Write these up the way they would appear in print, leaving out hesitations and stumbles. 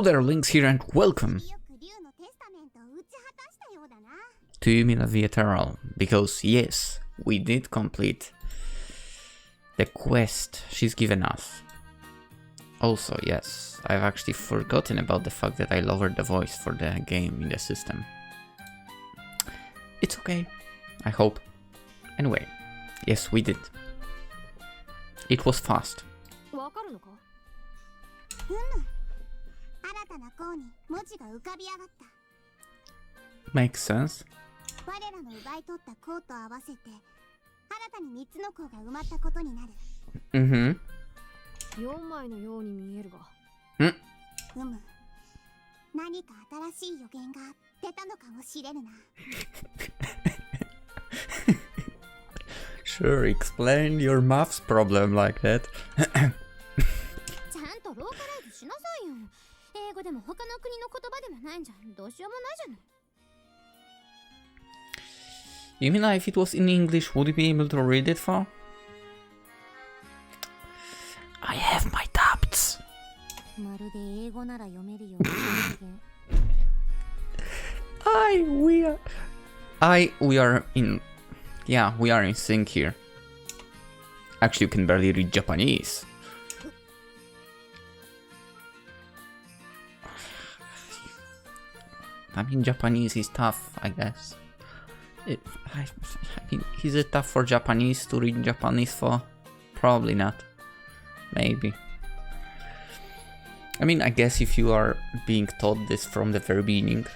there, Lynx here, and welcome to Yumina the Ethereal, because yes, we did complete the quest she's given us. Also, yes, I've actually forgotten about the fact that I lowered the voice for the game in the system. It's okay, I hope. Anyway, yes, we did. It was fast. Makes sense. Mm-hmm. Sure, explain your maths problem like that. Yumina, if it was in English, would you be able to read it for? I have my doubts. We are in... Yeah, we are in sync here. Actually, you can barely read Japanese. I mean, Japanese is tough, I guess. I mean, is it tough for Japanese to read Japanese for? Probably not. Maybe. I mean, I guess if you are being taught this from the very beginning,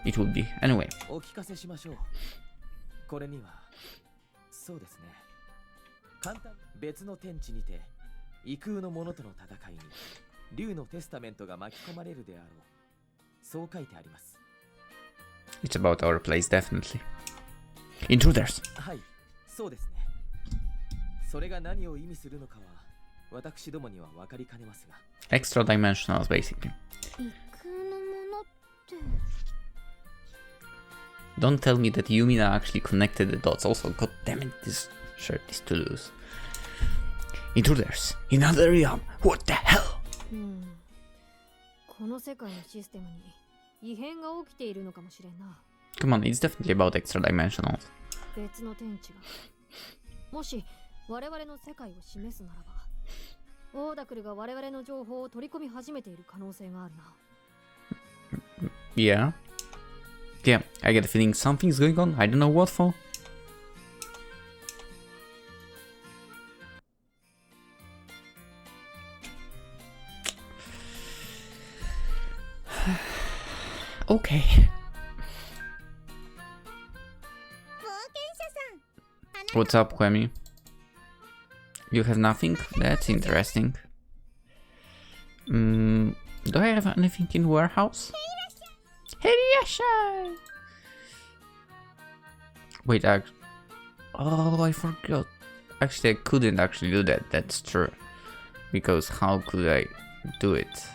it would be. Anyway. It's about our place, definitely. Intruders. Extra dimensionals, basically. Don't tell me that Yumina actually connected the dots. Also, god damn it, this shirt is too loose. Intruders. In another realm. What the hell? Come on, it's definitely about extra dimensionals. Yeah. Yeah, I get a feeling something's going on. I don't know what for. Okay. What's up, Kwemi? You have nothing? That's interesting. Do I have anything in warehouse? Hiriyashai! Wait, oh, I forgot. Actually, I couldn't actually do that. That's true. Because how could I do it?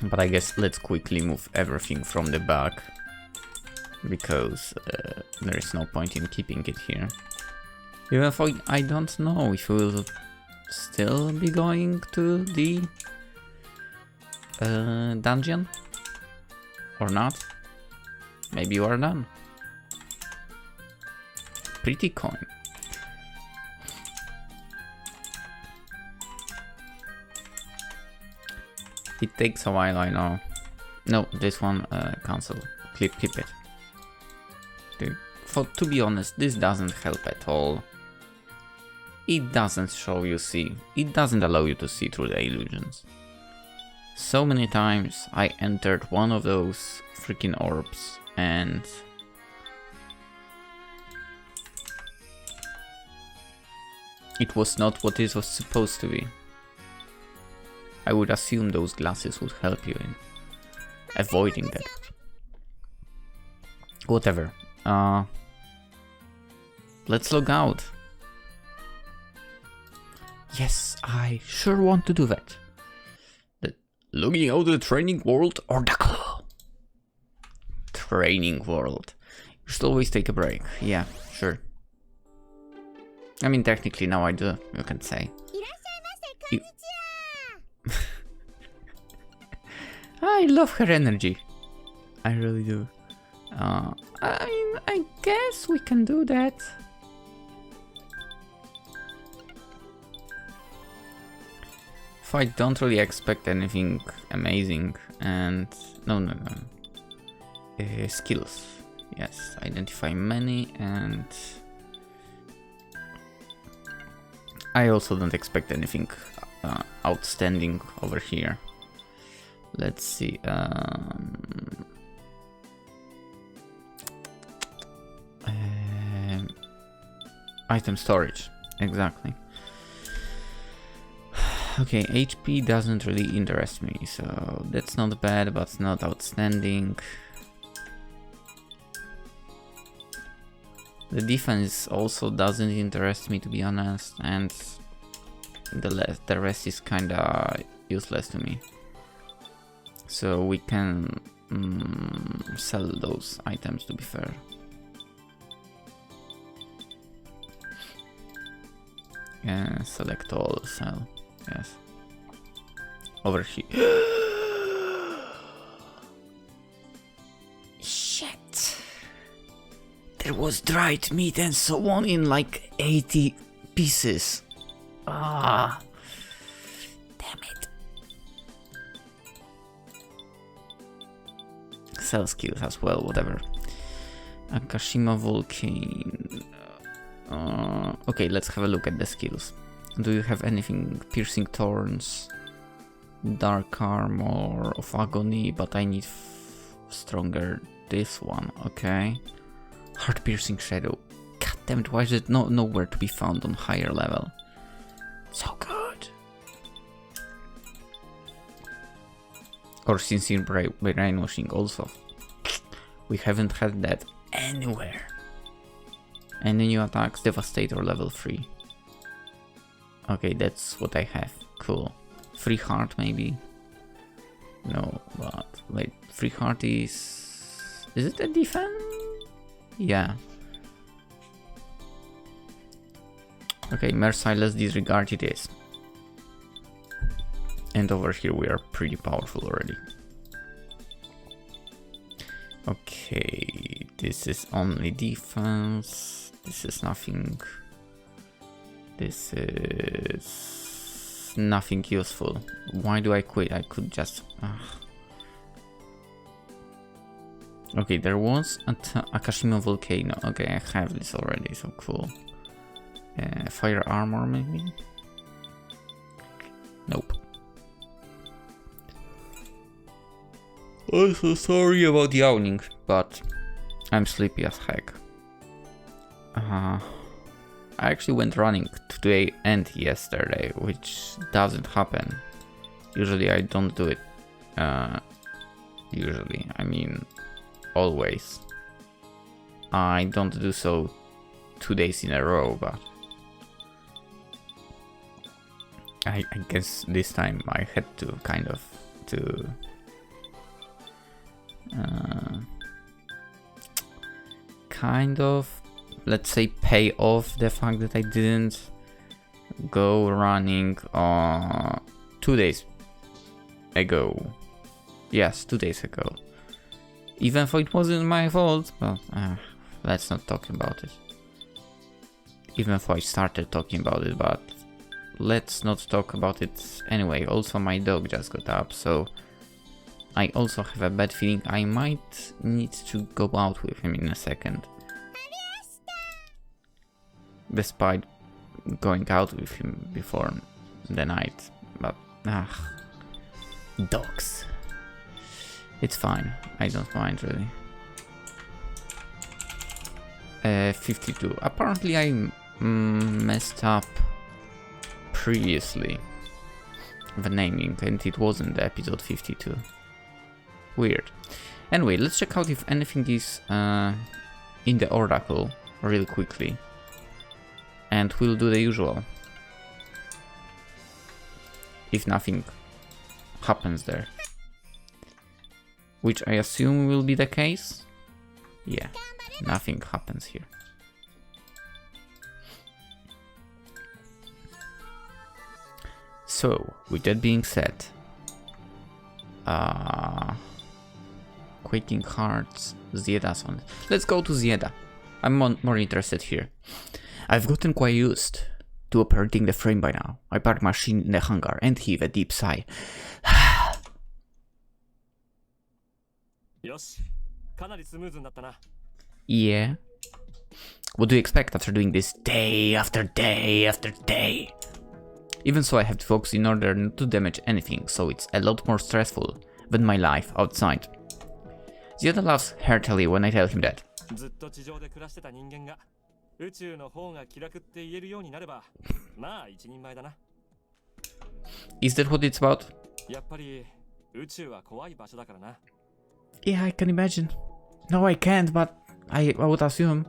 But I guess let's quickly move everything from the back, because there is no point in keeping it here. Even if I don't know if we'll still be going to the dungeon or not. Maybe you are done. Pretty coin. It takes a while, I know. No, this one, cancel. Keep it. To be honest, this doesn't help at all. It doesn't show you see. It doesn't allow you to see through the illusions. So many times I entered one of those freaking orbs and... it was not what it was supposed to be. I would assume those glasses would help you in avoiding that. Whatever. Let's log out. Yes, I sure want to do that. Logging out of the training world or the clue? Training world. You should always take a break. Yeah, sure. I mean, technically now I do, you can say. I love her energy. I really do. I mean, I guess we can do that. If I don't really expect anything amazing and... No. Skills. Yes, identify many and... I also don't expect anything outstanding over here. Let's see. Item storage, exactly. Okay, HP doesn't really interest me, so that's not bad, but not outstanding. The defense also doesn't interest me, to be honest, and the rest is kinda useless to me. So we can sell those items, to be fair. Yeah, select all, sell, yes. Over here. Shit. There was dried meat and so on in like 80 pieces. Ah. Damn it. Sell skills as well, whatever. Akashima Volcane. Okay, let's have a look at the skills. Do you have anything? Piercing Thorns, Dark Armor of Agony, but I need stronger this one, okay. Heart Piercing Shadow. God damn it, why is it nowhere to be found on higher level? So good. Or Sincere Brainwashing also. We haven't had that anywhere. And the new attacks, Devastator level 3. Okay, that's what I have. Cool. Free heart maybe? No, but wait, free heart is... Is it a defense? Yeah. Okay, merciless disregard it is. And over here we are pretty powerful already. Okay, this is only defense. This is nothing. This is nothing useful. Why do I quit? I could just... Okay, there was Akashima Volcano. Okay, I have this already, so cool. Fire armor maybe? Nope. Also sorry about yawning, but I'm sleepy as heck. I actually went running today and yesterday, which doesn't happen. Usually I don't do it. Usually, I mean always. I don't do so 2 days in a row, but I guess this time I had to kind of let's say pay off the fact that I didn't go running 2 days ago. Yes, 2 days ago. Even though it wasn't my fault, but let's not talk about it. Even though I started talking about it, but let's not talk about it anyway. Also, my dog just got up, so I also have a bad feeling I might need to go out with him in a second. Despite going out with him before the night, but dogs. It's fine, I don't mind really. 52. Apparently I messed up previously the naming and it wasn't the episode 52. Weird. Anyway, let's check out if anything is in the Oracle real quickly. And we'll do the usual. If nothing happens there. Which I assume will be the case. Yeah, nothing happens here. So, with that being said, Quaking Hearts, Zieda's on. Let's go to Zieda. I'm more interested here. I've gotten quite used to operating the frame by now. I park machine in the hangar and heave a deep sigh. Yeah. What do you expect after doing this day after day after day? Even so, I have to focus in order not to damage anything, so it's a lot more stressful than my life outside. Zieda laughs heartily when I tell him that. Is that what it's about? Yeah, I can imagine. No, I can't, but I would assume.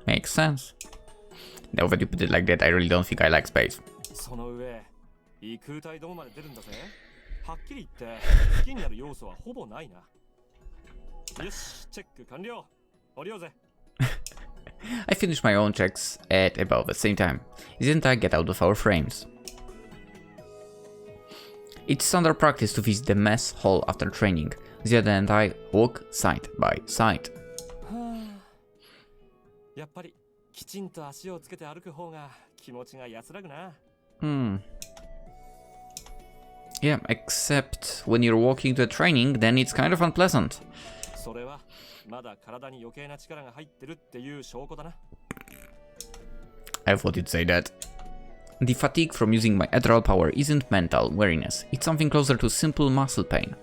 Makes sense. Now that you put it like that, I really don't think I like space. I finished my own checks at about the same time. Didn't I get out of our frames? It's standard practice to visit the mess hall after training. Zieda and I walk side by side. Yeah, except when you're walking to a training, then it's kind of unpleasant. I thought you'd say that. The fatigue from using my ethereal power isn't mental weariness, it's something closer to simple muscle pain.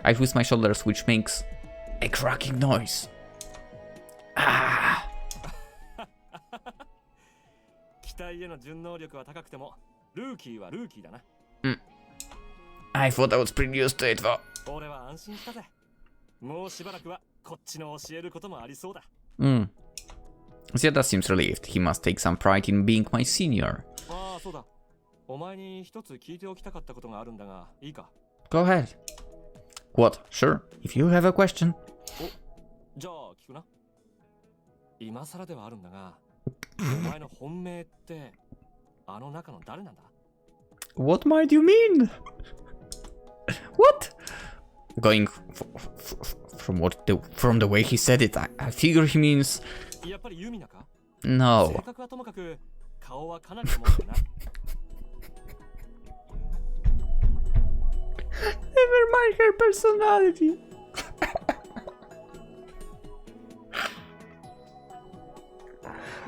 I twist my shoulders, which makes a cracking noise. Ah! I thought I was pretty used to it though. Zieda seems relieved. He must take some pride in being my senior. Go ahead. What? Sure, if you have a question. What might you mean? What? Going from the way he said it, I figure he means no. Never mind her personality.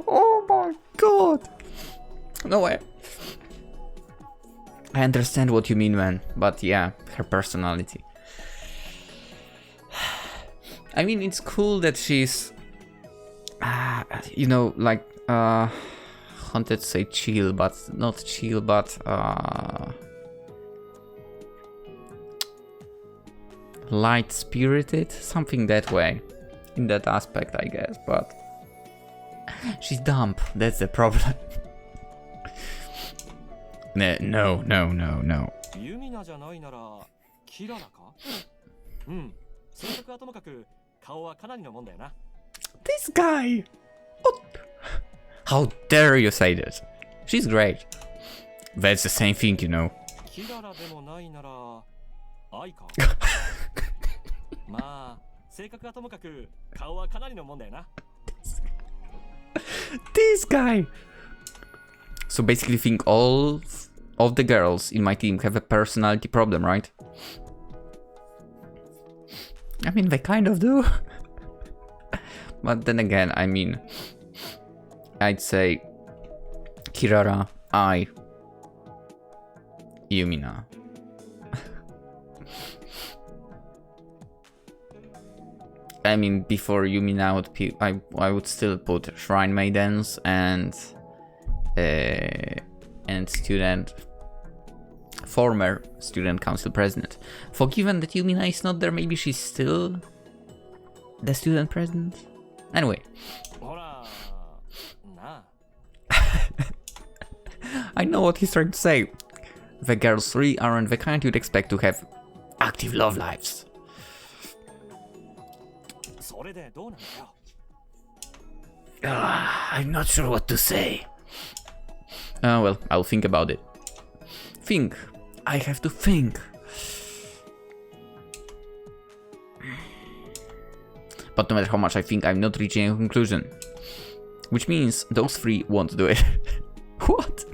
Oh my god. No way. I understand what you mean, man, but yeah, her personality. I mean, it's cool that she's, you know, like, wanted to say chill, but not chill, but, light-spirited, something that way, in that aspect, I guess, but she's dumb, that's the problem. No. This guy! What? How dare you say this? She's great. That's the same thing, you know. This guy! So basically think all of the girls in my team have a personality problem, right? I mean, they kind of do. But then again, I mean, I'd say Kirara, Yumina. I mean, before Yumina, I would still put Shrine Maidens and former student council president. Forgiven that Yumina is not there, maybe she's still the student president? Anyway. I know what he's trying to say. The girls really aren't the kind you'd expect to have respective love lives. I'm not sure what to say. Well, I'll think about it. Think. I have to think. But no matter how much I think, I'm not reaching a conclusion. Which means those three won't do it. What?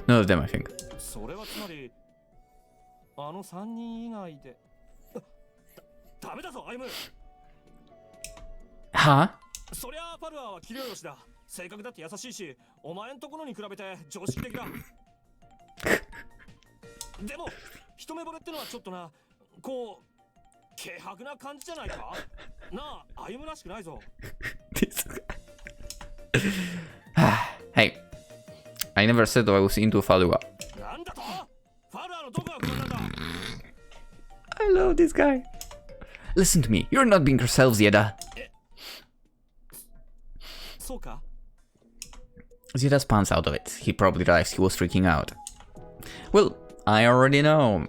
None of them, I think. Huh? そりゃあパルアは器量よしだ。性格だって優しいし、お前んところに比べて常識的だ。でも、一目惚れってのはちょっとな、こう、軽薄な感じじゃないかなあ、歩むらしくないぞ。Hey, I never said I was into Falua. なんだと？ファルアのどこが不満なんだ？ I love this guy. Listen to me, you're not being yourself, Zieda. そうか? Zieda spans out of it. He probably realized he was freaking out. Well, I already know.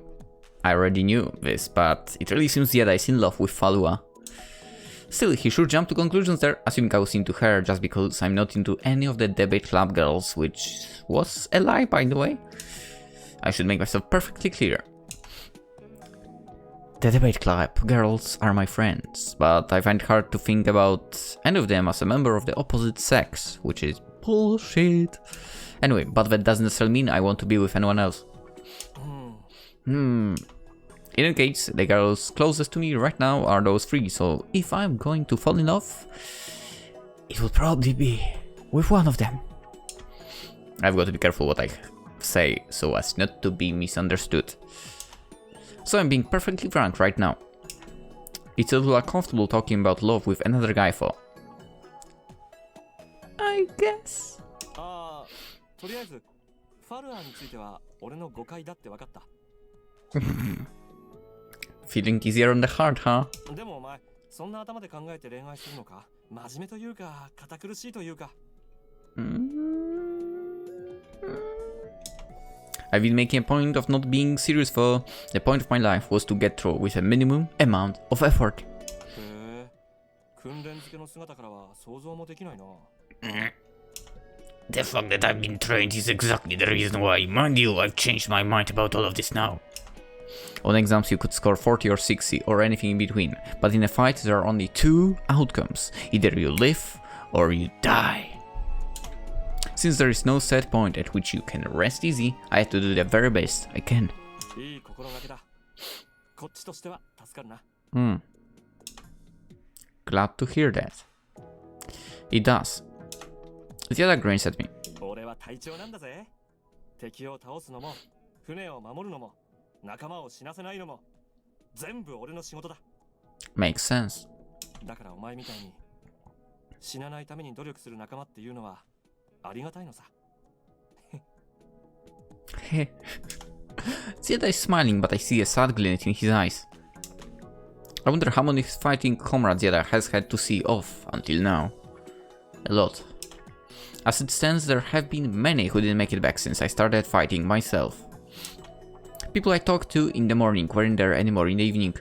I already knew this, but it really seems Zieda is in love with Falua. Still, he sure jumped to conclusions there, assuming I was into her just because I'm not into any of the debate club girls, which was a lie, by the way. I should make myself perfectly clear. The debate club girls are my friends, but I find it hard to think about any of them as a member of the opposite sex, which is bullshit. Anyway, but that doesn't necessarily mean I want to be with anyone else. In any case, the girls closest to me right now are those three, so if I'm going to fall in love, it will probably be with one of them. I've got to be careful what I say, so as not to be misunderstood. So I'm being perfectly frank right now. It's a little uncomfortable talking about love with another guy for. I guess. とりあえず、ファルアについては俺の誤解だって分かった。Feeling easier on the heart, huh? でもお前、そんな頭で考えて恋愛するのか？真面目というか、堅苦しいというか。I've been making a point of not being serious for the point of my life was to get through with a minimum amount of effort. へえ、訓練付けの姿からは想像もできないな。The fact that I've been trained is exactly the reason why, mind you, I've changed my mind about all of this now. On exams you could score 40 or 60 or anything in between, but in a fight there are only two outcomes. Either you live or you die. Since there is no set point at which you can rest easy, I have to do the very best I can. Glad to hear that. It does. The other grins at me. Makes sense. だからお前みたいに死なないために努力する仲間っていうのはありがたいのさ。Zieda is smiling, but I see a sad glint in his eyes. I wonder how many fighting comrades Zieda has had to see off until now. A lot. As it stands, there have been many who didn't make it back since I started fighting myself. People I talk to in the morning weren't there anymore in the evening.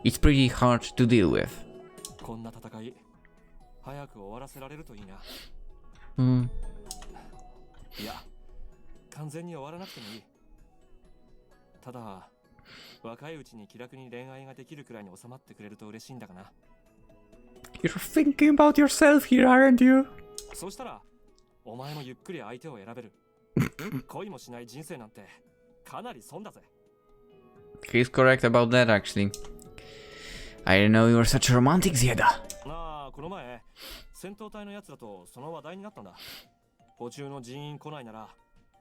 It's pretty hard to deal with. こんな戦い早く終わらせられるといいな。いや、完全に終わらなくてもいい。ただ、若いうちに気楽に恋愛ができるくらいに収まってくれると嬉しいんだがな。You're thinking about yourself here, aren't you? そうしたら、お前もゆっくり相手を選べる。恋もしない人生なんてかなり損だぜ。He's correct about that, actually. I didn't know you were such a romantic, Zieda. ああ、この前、戦闘隊のやつだとその話題になったんだ。補充の人員来ないなら、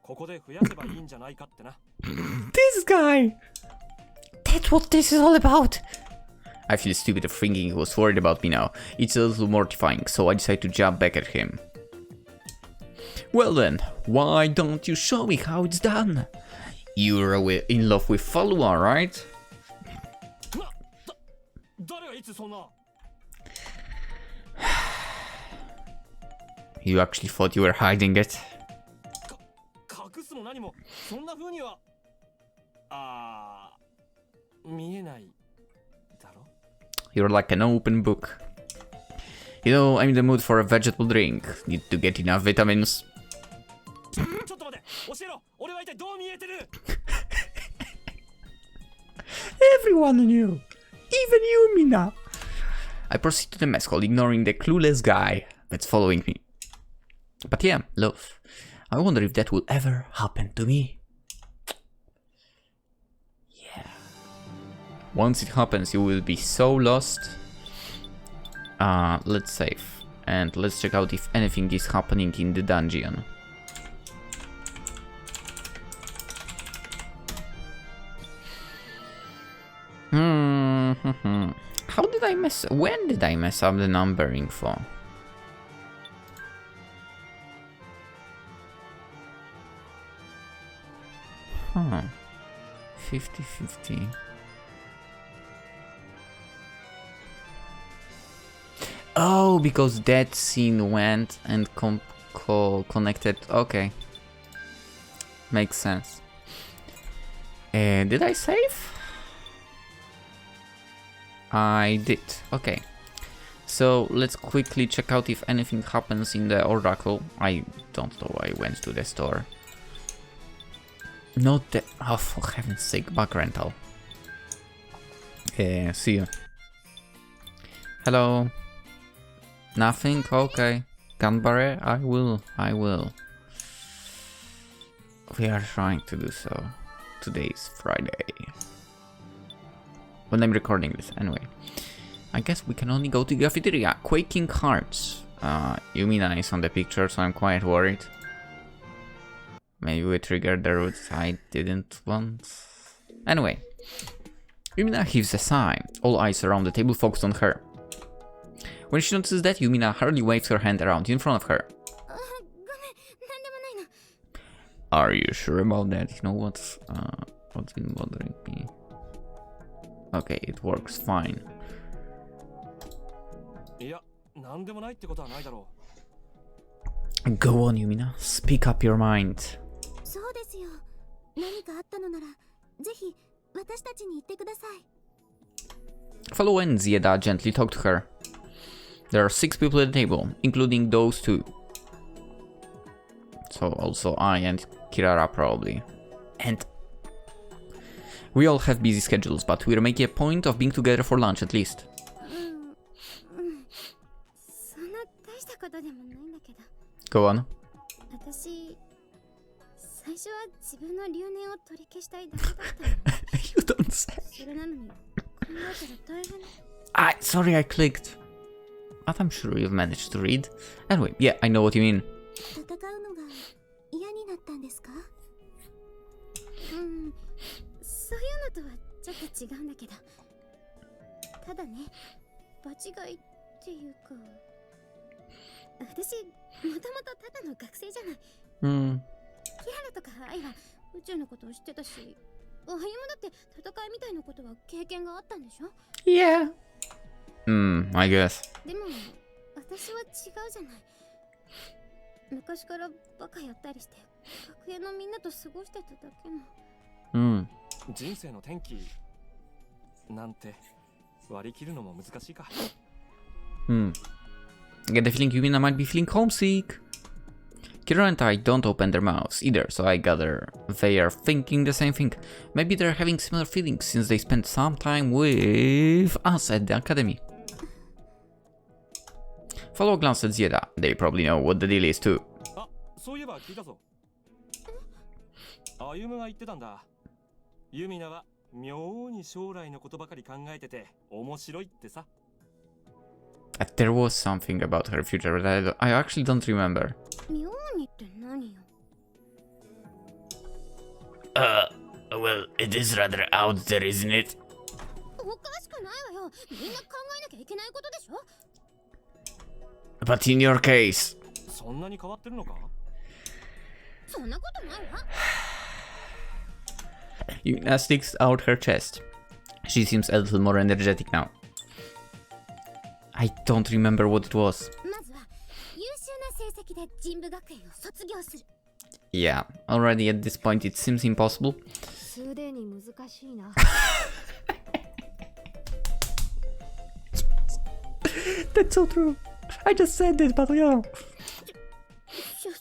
ここで増やせばいいんじゃないかってな。This guy! That's what this is all about! I feel stupid of thinking he was worried about me now. It's a little mortifying, so I decide to jump back at him. Well then, why don't you show me how it's done? You're in love with Falua, right? You actually thought you were hiding it? 見えないだろ。 You're like an open book. You know, I'm in the mood for a vegetable drink. Need to get enough vitamins. ちょっと待って、教えろ。俺は一体どう見えてる？ Everyone knew, even Yumina. I proceed to the mess hall, ignoring the clueless guy that's following me. But yeah, love. I wonder if that will ever happen to me. Yeah. Once it happens, you will be so lost. Let's save. And let's check out if anything is happening in the dungeon. How did I mess... When did I mess up the numbering for? Huh. 50-50. Oh, because that scene went and connected. Okay. Makes sense. Did I save? I did. Okay. So let's quickly check out if anything happens in the Oracle. I don't know why I went to the store. Not the... Oh, for heaven's sake, back rental. See you. Hello. Nothing? Okay. Gun barrier? I will. We are trying to do so. Today's Friday. When I'm recording this, anyway. I guess we can only go to the cafeteria. Quaking Hearts. Yumina is on the picture, so I'm quite worried. Maybe we triggered the routes I didn't want. Anyway. Yumina heaves a sigh. All eyes around the table focused on her. When she notices that, Yumina hurriedly waves her hand around in front of her. Are you sure about that? You know what's been bothering me? Okay, it works fine. Go on, Yumina. Speak up your mind. Follow and Zieda gently talk to her. There are 6 people at the table, including those 2. So also I and Kirara probably. And we all have busy schedules, but we're making a point of being together for lunch at least. Go on. You don't say. Sorry, I clicked. But I'm sure you've managed to read. Anyway, yeah, I know what you mean. Yeah. I guess. I get the feeling Yumina might be feeling homesick. Kirara and I don't open their mouths either, so I gather they are thinking the same thing. Maybe they're having similar feelings since they spent some time with us at the academy. Follow a glance at Zieda. They probably know what the deal is too. There was something about her future, but I actually don't remember. Well, it is rather out there, isn't it? But in your case... Yumina sticks out her chest. She seems a little more energetic now. I don't remember what it was. Yeah, already at this point it seems impossible. That's so true. I just said it, but yeah. 出席日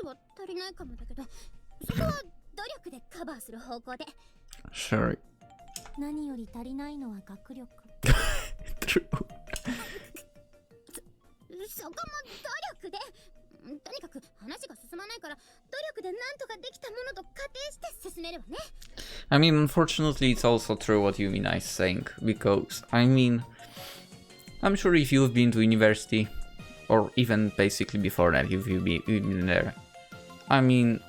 数は足りないかもだけど、そこは努力でカバーする方向で。Sure. 何より足りないのは学力。True. そこも努力で。とにかく話が進まないから努力でなんとかできたものと仮定して進めるわね。I mean, unfortunately, it's also true what Yumina is saying, because, I mean, I'm sure if you've been to university, or even basically before that, if you've been there, I mean,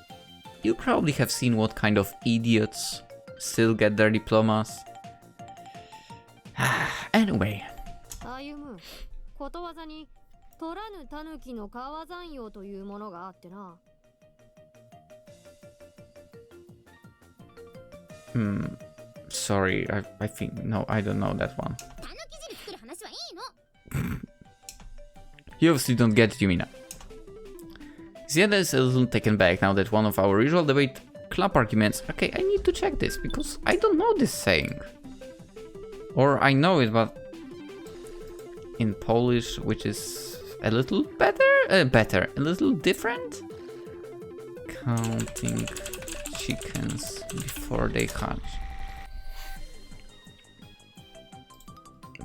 you probably have seen what kind of idiots still get their diplomas. Anyway. 歩む、ことわざに取らぬ狸の川山用というものがあってな。Sorry, I think, no, I don't know that one. You obviously don't get it, Yumina. Ziada is a little taken back now that one of our usual debate club arguments. Okay, I need to check this because I don't know this saying. Or I know it, but in Polish, which is a little better, a little different. Counting chickens before they hatch.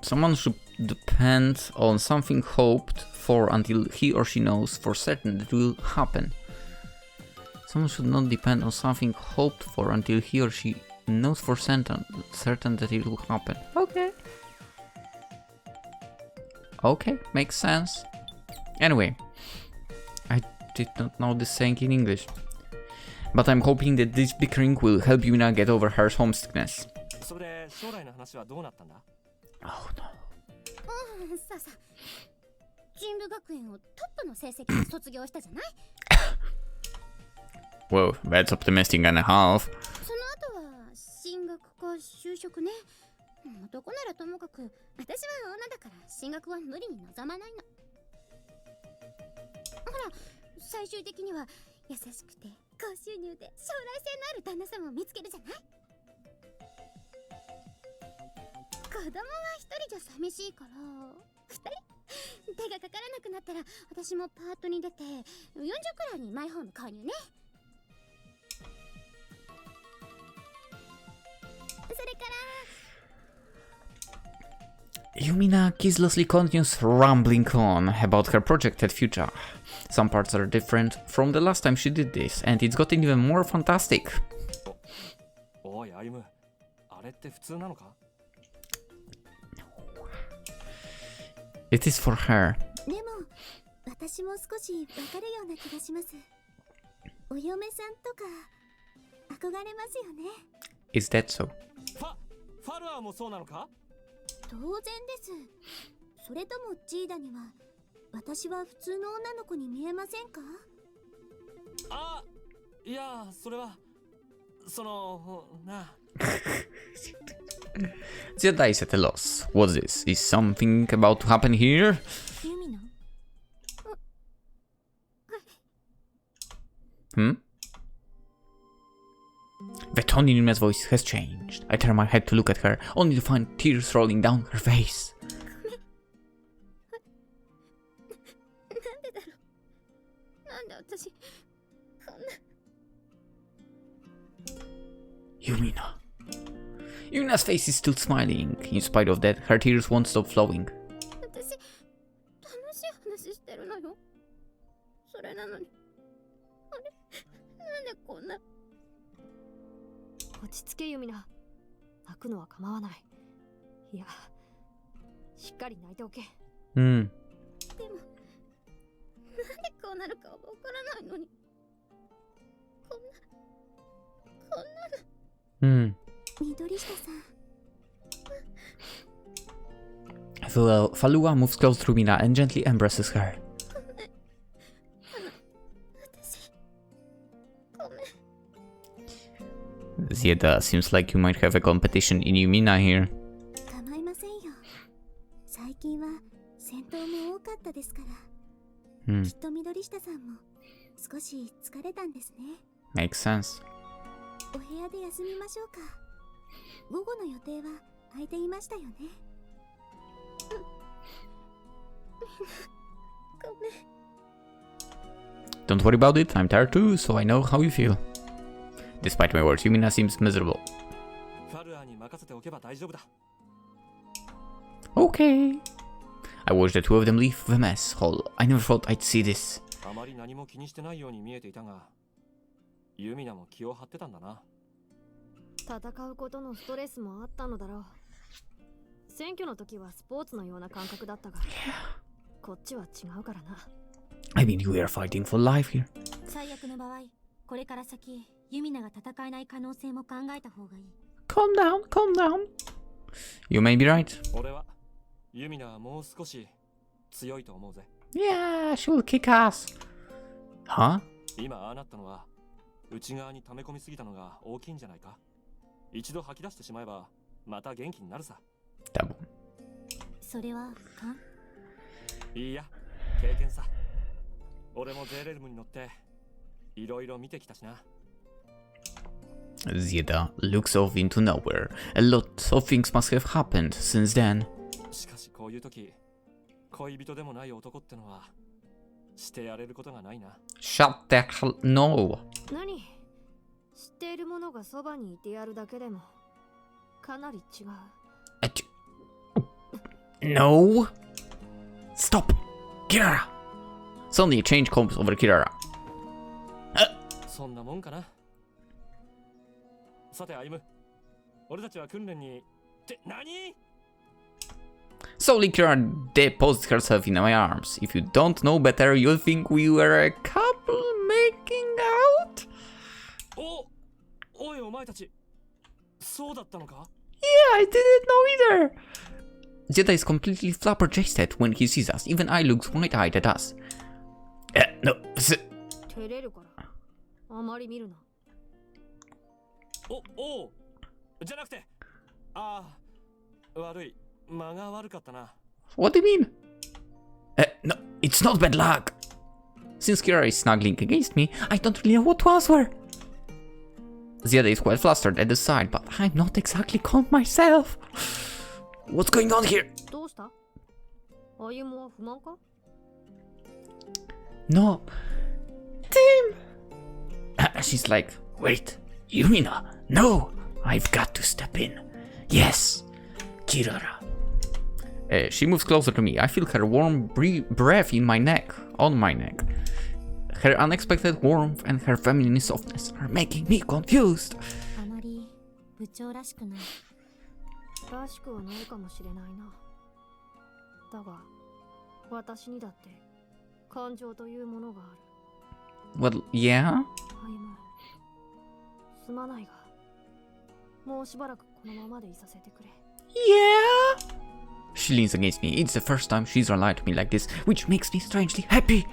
Someone should depend on something hoped for until he or she knows for certain that will happen. Someone should not depend on something hoped for until he or she knows for certain that it will happen. Okay. Okay, makes sense. Anyway, I did not know this saying in English. But I'm hoping that this bickering will help Yumina get over her homesickness. Oh no. さあさあ、神部学園をトップの成績で卒業したじゃない？ Whoa, that's optimistic and a half. その後は進学か就職ね。男ならともかく、私は女だから進学は無理に望まないの。ほら、最終的には優しくて高収入で将来性のある旦那様を見つけるじゃない？子供は一人じゃ寂しいから二人手がかからなくなったら私もパートに出て40くらいにマイホーム購入ね。それから Yumina ceaselessly continues rambling on about her projected future. Some parts are different from the last time she did this, and it's gotten even more fantastic. おい、歩む。あれって普通なのか？ It is for her. でも私も少しわかるような気がします。お嫁さんとか憧れますよね。Is that so? ファルアーもそうなのか？当然です。それともジーダには私は普通の女の子に見えませんか？あ、いや、それはそのな。Zeta is at a loss. What's this? Is something about to happen here? Yumina? The tone in Yumina's voice has changed. I turn my head to look at her, only to find tears rolling down her face. Yumina. Yumina's face is still smiling. In spite of that, her tears won't stop flowing. 落ち着けユミナ。泣くのは構わない。いや、しっかり泣いておけ。でも、なんでこうなるかわからないのに。こんなの。緑下さん。Falua moves close to Yumina and gently embraces her. Zieda, seems like you might have a competition in Yumina here. 構いませんよ。最近は戦闘も多かったですから。きっと緑下さんも少し疲れたんですね。Makes sense. お部屋で休みましょうか。午後の予定は空いていましたよね。ごめん。 Don't worry about it, I'm tired too, so I know how you feel. Despite my words, Yumina seems miserable. ファルアーに任せておけば大丈夫だ。 Okay. I watched the two of them leave the mess hall. I never thought I'd see this. あまり何も気にしてないように見えていたが、ユミナも気を張ってたんだな。戦うことのストレスもあったのだろう。選挙の時はスポーツのような感覚だったが、こっちは違うからな。I mean, we are fighting for life here. 最悪の場合、これから先、ユミナが戦えない可能性も考えた方がいい。Calm down, calm down. You may be right. 俺はユミナはもう少し強いと思うぜ。Yeah, she will kick ass. Huh? 今ああなったのは内側に溜め込みすぎたのが大きいんじゃないか。一度吐き出してしまえばまた元気になるさ。多分。それは勘？いいや、経験さ。俺もゼレルムに乗っていろいろ見てきたしな。Zeta looks off into nowhere. A lot of things must have happened since then. しかしこういう時、恋人でもない男ってのはしてやれることがないな。Shut the hell no. 何？知っているものがそばにいてやるだけでもかなり違う。No. Stop. Kirara. Suddenly a change comes over Kirara. そんなもんかな。さて、歩夢。俺たちは訓練に。って何？ Slowly Kirara deposits herself in my arms. If you don't know better, you'll think we were a couple making out? おいお前たち。そうだったのか？ Yeah, I didn't know either. Zeta is completely flabbergasted when he sees us. Even I looks wide-eyed at us. No. 照れるからあまり見るな。おうじゃなくて、悪い、間が悪かったな。 What do you mean? No, it's not bad luck. Since Kirara is snuggling against me, I don't really know what to answer. Zeta is quite flustered at the sight, but I'm not exactly calm myself. What's going on here? どうした？歩夢は不満か？ No. Tim! She's like, wait, Yumina, no, I've got to step in. Yes, Kirara. She moves closer to me. I feel her warm breath in my neck, on my neck. Her unexpected warmth and her feminine softness are making me confused. あまり部長らしくない。らしくはないかもしれないな。だが、私にだって感情というものがある。Well, yeah? 歩夢、すまないが、もうしばらくこのままでいさせてくれ。Yeah? She leans against me. It's the first time she's relied to me like this, which makes me strangely happy.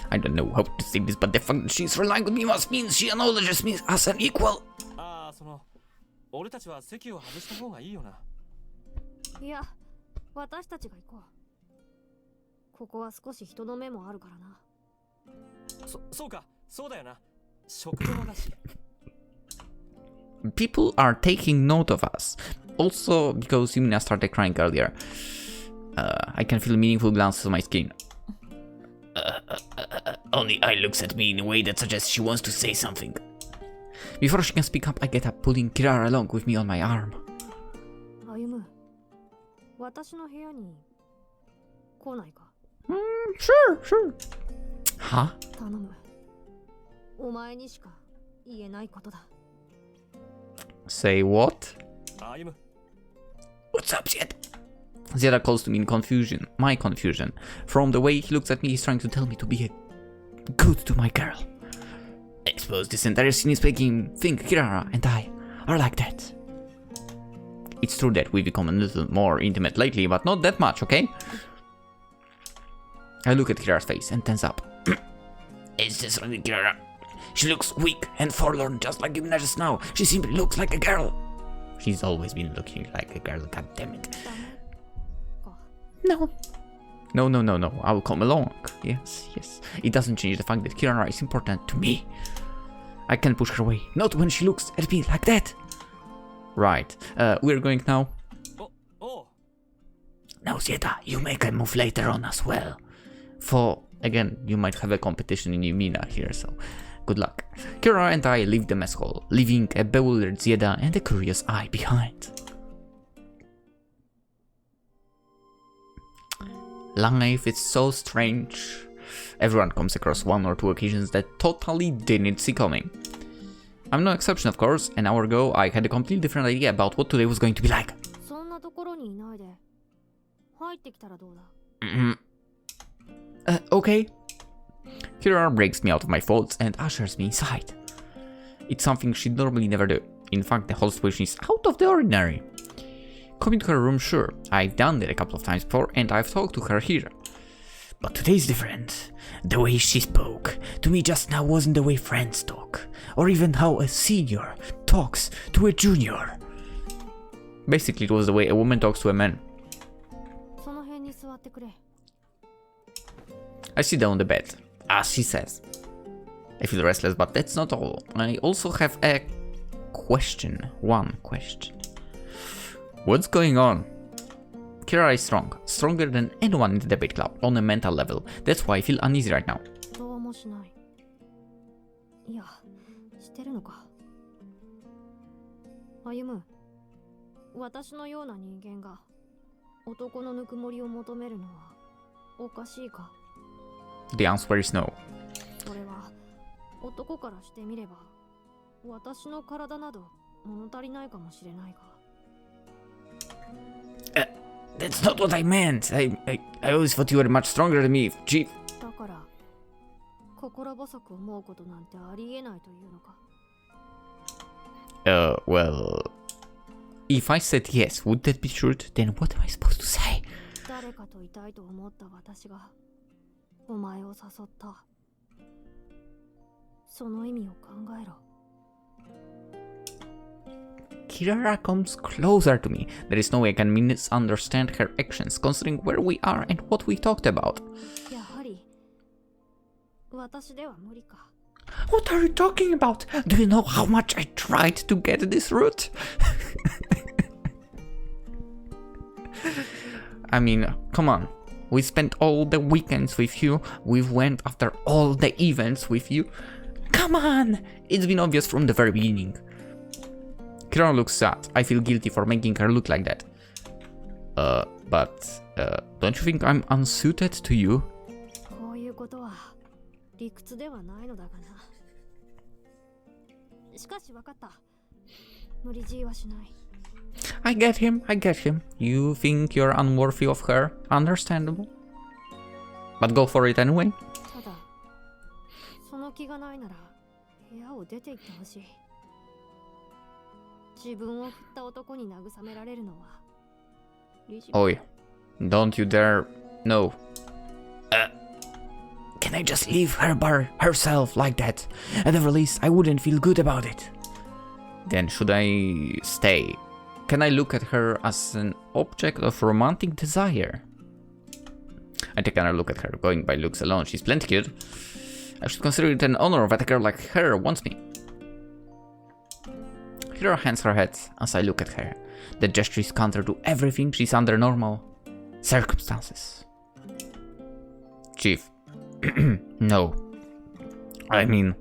I don't know how to say this, but the fact that she's relying on me must mean she acknowledges me as an equal. 俺たちは席を外した方がいいよな。いや、私たちが行こう。ここは少し人の目もあるからな。そうか、そうだよな。食堂だし。People are taking note of us. Also, because Yumina started crying earlier. I can feel meaningful glances on my skin. Only Ai looks at me in a way that suggests she wants to say something. Before she can speak up, I get up, pulling Kirara along with me on my arm. 歩夢、私の部屋に来ないか？ Sure. Huh? 頼む。お前にしか言えないことだ。Say what? 歩夢。 What's up, Zeta? Zeta calls to me in confusion, my confusion. From the way he looks at me, he's trying to tell me to be good to my girl. I suppose this entire scene is making him think Kirara and I are like that. It's true that we've become a little more intimate lately, but not that much, okay? I look at Kirara's face and tense up. Is this really Kirara? She looks weak and forlorn, just like Yumina just now. She simply looks like a girl. She's always been looking like a girl, goddammit. No. No. I will come along. Yes. It doesn't change the fact that Kirara is important to me. I can push her away. Not when she looks at me like that. Right. We're going now. Now, Zeta, you make a move later on as well. For, again, you might have a competition in Yumina here, so good luck. Kirara and I leave the mess hall, leaving a bewildered Zeta and a curious eye behind. Life is so strange. Everyone comes across one or two occasions that totally didn't see coming. I'm no exception, of course. An hour ago, I had a completely different idea about what today was going to be like. Okay. Kirara breaks me out of my thoughts and ushers me inside. It's something she'd normally never do. In fact, the whole situation is out of the ordinary. Coming to her room, sure, I've done that a couple of times before and I've talked to her here. But today's different. The way she spoke to me just now wasn't the way friends talk, or even how a senior talks to a junior. Basically, it was the way a woman talks to a man. I sit down on the bed, as she says. I feel restless, but that's not all. I also have a question. One question. What's going on? Kirara is strong, stronger than anyone in the debate club on a mental level. That's why I feel uneasy right now. Ayumu, the answer is no. That's not what I meant. I always thought you were much stronger than me, Chief. Well... If I said yes, would that be true? Then what am I supposed to say? Kirara comes closer to me. There is no way I can misunderstand her actions, considering where we are and what we talked about. What are you talking about? Do you know how much I tried to get this route? I mean, come on. We spent all the weekends with you. We went after all the events with you. Come on! It's been obvious from the very beginning. Kirara looks sad. I feel guilty for making her look like that. But don't you think I'm unsuited to you? I get him. You think you're unworthy of her? Understandable. But go for it anyway. Oi, don't you dare. No. Can I just leave her by herself like that? At the very least, I wouldn't feel good about it. Then should I stay? Can I look at her as an object of romantic desire? I take another look at her. Going by looks alone, she's plenty cute. I should consider it an honor that a girl like her wants me. Kirara hands her head as I look at her. The gesture is counter to everything she's under normal circumstances. Chief. No. I mean...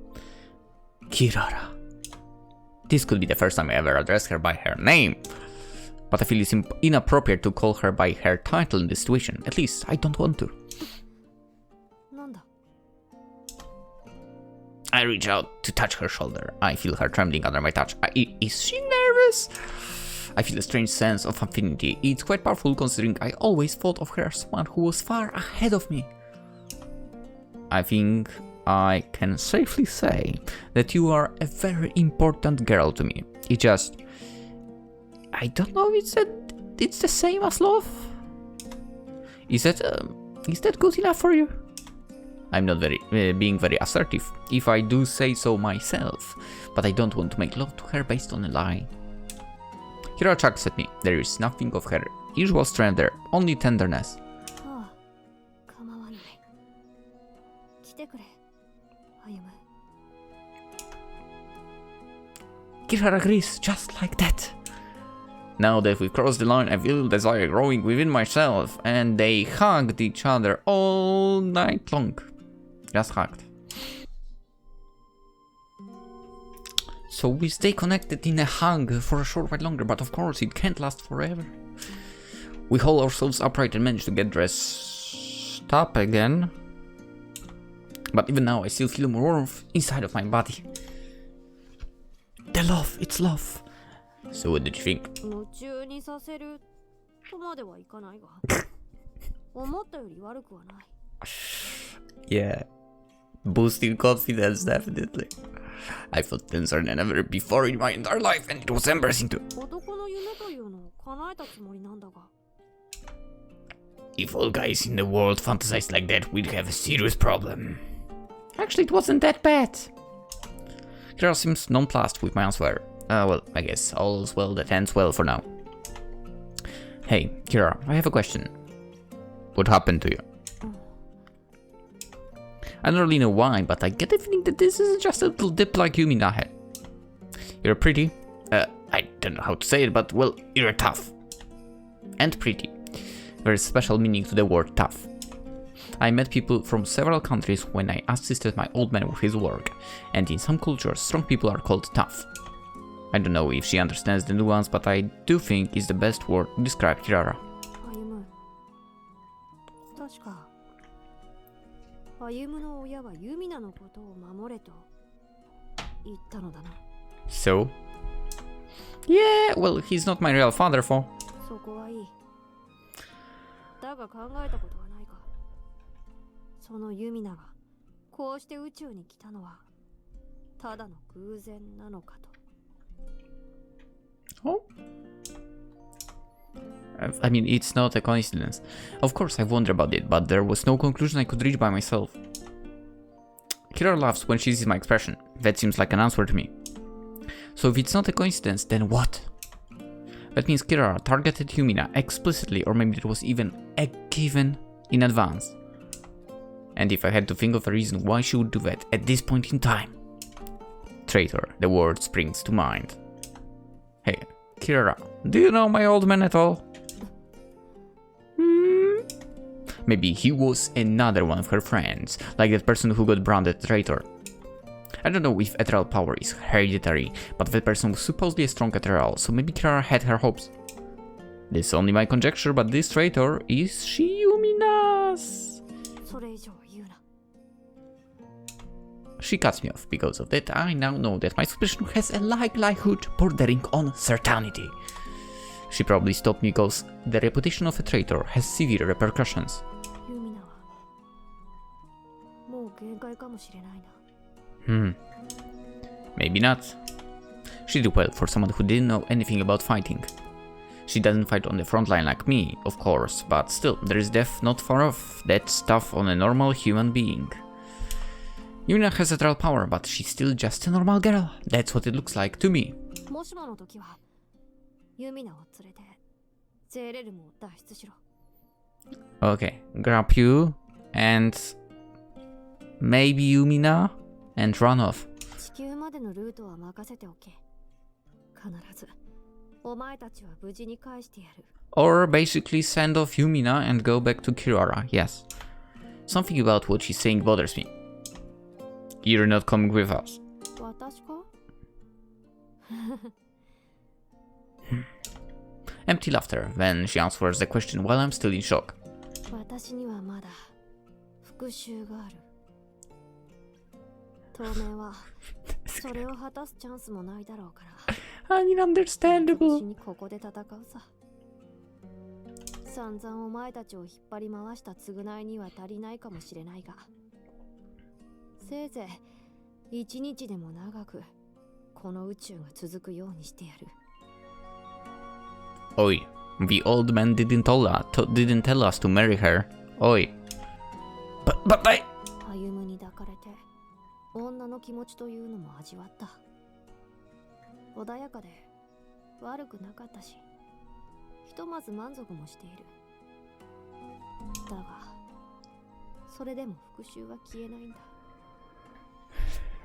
Kirara. This could be the first time I ever address her by her name. But I feel it's inappropriate to call her by her title in this situation. At least, I don't want to. I reach out to touch her shoulder. I feel her trembling under my touch. Is she nervous? I feel a strange sense of affinity. It's quite powerful considering I always thought of her as someone who was far ahead of me. I think I can safely say that you are a very important girl to me. It just... I don't know if it's the same as love. Is that good enough for you? I'm not being very assertive, if I do say so myself, but I don't want to make love to her based on a lie. Kirara chuckles at me. There is nothing of her usual strength there, only tenderness. Kirara agrees, just like that. Now that we've crossed the line, I feel desire growing within myself. And they hugged each other all night long. Just hugged. So we stay connected in a hug for a short while longer, but of course it can't last forever. We hold ourselves upright and manage to get dressed up again. But even now I still feel more warmth inside of my body. The love, it's love. So what did you think? 夢中にさせるとまではいかないが思ったより悪くはない Yeah. Boosting confidence, definitely. I felt tenser than ever before in my entire life, and it was embarrassing too. 男の夢というのを叶えたつもりなんだが If all guys in the world fantasized like that, we'd have a serious problem. Actually, it wasn't that bad. Kirara seems nonplussed with my answer. Well, I guess all's well that ends well for now. Hey, Kirara, I have a question. What happened to you? I don't really know why, but I get the feeling that this is just a little dip like Yumina had. You're pretty. I don't know how to say it, but well, you're tough. And pretty. There's special meaning to the word tough. I met people from several countries when I assisted my old man with his work, and in some cultures, strong people are called tough. I don't know if she understands the nuance, but I do think it's the best word to describe Kirara. Ayumu 確かAyumuの親はユミナのことを守れと言ったのだな So? Yeah, well, he's not my real father, for. そこはいいだが考えたことはないかそのユミナがこうして宇宙に来たのはただの偶然なのかと Oh? I mean, it's not a coincidence. Of course, I've wondered about it, but there was no conclusion I could reach by myself. Kirara laughs when she sees my expression. That seems like an answer to me. So if it's not a coincidence, then what? That means Kirara targeted Yumina explicitly, or maybe it was even a given in advance. And if I had to think of a reason why she would do that at this point in time. Traitor, the word springs to mind. Hey, Kirara, do you know my old man at all? Maybe he was another one of her friends, like that person who got branded traitor. I don't know if ethereal power is hereditary, but that person was supposedly a strong ethereal, so maybe Kirara had her hopes. This is only my conjecture, but this traitor is she Yumina's. それ以上言うな She cuts me off. Because of that, I now know that my suspicion has a likelihood bordering on certainty. She probably stopped me because the reputation of a traitor has severe repercussions. ユミナはもう限界かもしれないな Maybe not. She did well for someone who didn't know anything about fighting. She doesn't fight on the front line like me, of course, but still, there is death not far off. That's tough on a normal human being. Yumina has ethereal power, but she's still just a normal girl. That's what it looks like to me. もしもの時はユミナを連れてゼーレルムを脱出しろ Okay, grab you and maybe Yumina and run off. 地球までのルートは任せておけ必ずお前たちは無事に返してやる Or basically send off Yumina and go back to Kirara, yes. Something about what she's saying bothers me. You're not coming with us. 私か Empty laughter when she answers the question while I'm still in shock. 私にはまだ復讐がある当面はそれを果たすチャンスもないだろうから I mean, understandable. 私にここで戦うさ散々お前たちを引っ張り回した償いには足りないかもしれないがせいぜい一日でも長くこの宇宙が続くようにしてやる Oi, the old man didn't tell us to marry her. Oi. But I... 歩むに抱かれて女の気持ちというのも味わった穏やかで悪くなかったしひとまず満足もしているだがそれでも復讐は消えないんだ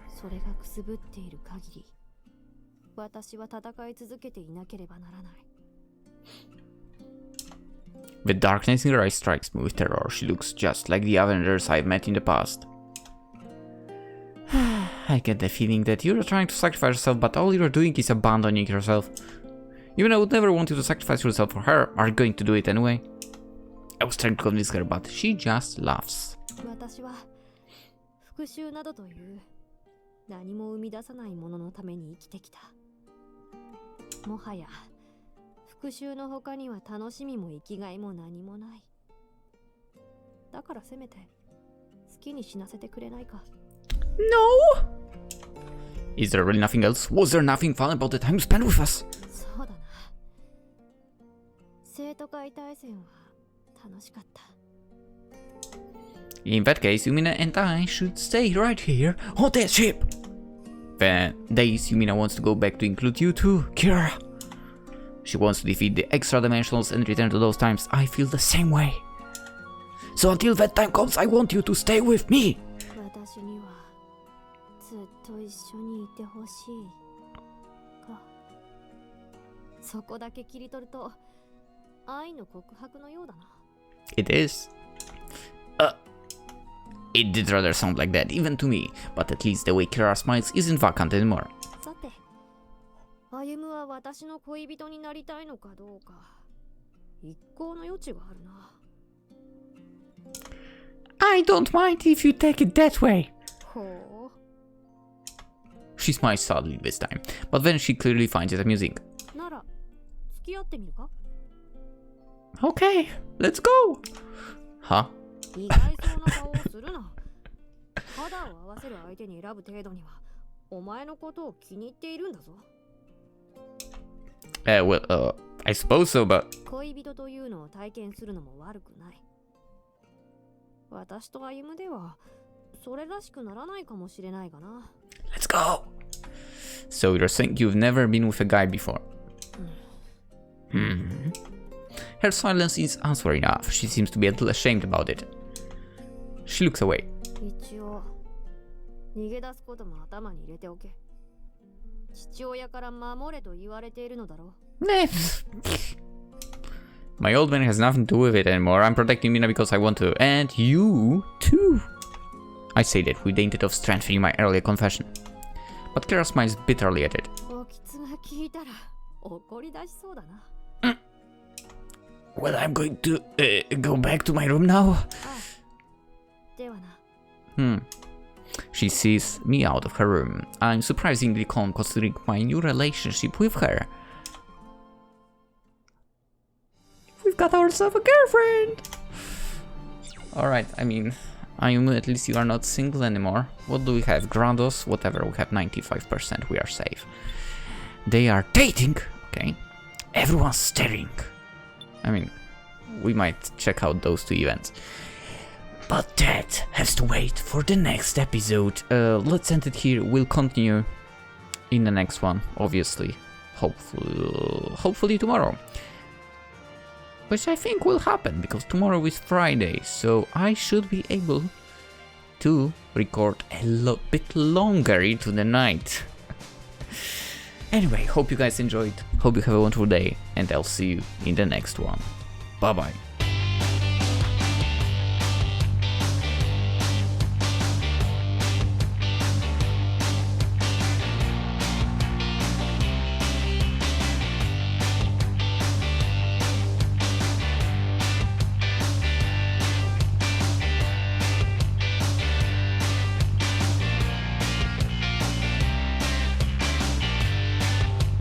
それがくすぶっている限り私は戦い続けていなければならない With darkness in her eyes strikes me with terror. She looks just like the Avengers I've met in the past. I get the feeling that you're trying to sacrifice yourself, but all you're doing is abandoning yourself. Even I would never want you to sacrifice yourself for her. Are you going to do it anyway? I was trying to convince her, but she just laughs. 私は復讐などという何も生み出さないもののために生きてきた。もはや復讐の他には楽しみも生きがいも何もない。だからせめて好きに死なせてくれないか。No! Is there really nothing else? Was there nothing fun about the time you spent with us? そうだな。生徒会対戦は楽しかった。In that case, Yumina and I should stay right here on that ship. The days Yumina wants to go back to include you too, Kirara. She wants to defeat the extra dimensionals and return to those times. I feel the same way. So until that time comes, I want you to stay with me. 私にはずっと一緒にいてほしいか。そこだけ切り取ると愛の告白のようだな。It is. It did rather sound like that, even to me. But at least the way Kirara smiles isn't vacant anymore. さて、歩夢は私の恋人になりたいのかどうか、一向の余地があるな。I don't mind if you take it that way. ほう。She smiles sadly this time, but then she clearly finds it amusing. なら、付き合ってみるか? Okay, let's go. Huh? 意外そうな顔をするな。肌を合わせる相手に選ぶ程度には、お前のことを気に入っているんだぞ。Well, I suppose so, but... 恋人というのを体験するのも悪くない。私と歩夢では、それらしくならないかもしれないがな。Let's go! So you're saying you've never been with a guy before? Her silence is answer enough. She seems to be a little ashamed about it. She looks away. 一応、逃げ出すことも頭に入れておけ。父親から守れと言われているのだろう。My old man has nothing to do with it anymore. I'm protecting Mina because I want to. And you, too. I say that with the intent of strengthening my earlier confession. But Kira smiles bitterly at it. おきつが聞いたら怒り出しそうだな。Well, I'm going to go back to my room now. ではな。She sees me out of her room. I'm surprisingly calm considering my new relationship with her. We've got ourselves a girlfriend! Alright, I mean, Ayumu, at least you are not single anymore. What do we have? Grados? Whatever, we have 95%, we are safe. They are dating! Okay. Everyone's staring. I mean, we might check out those two events. But that has to wait for the next episode. Let's end it here. We'll continue in the next one, obviously. Hopefully tomorrow. Which I think will happen, because tomorrow is Friday, so I should be able to record a bit longer into the night. Anyway, hope you guys enjoyed, hope you have a wonderful day, and I'll see you in the next one. Bye bye.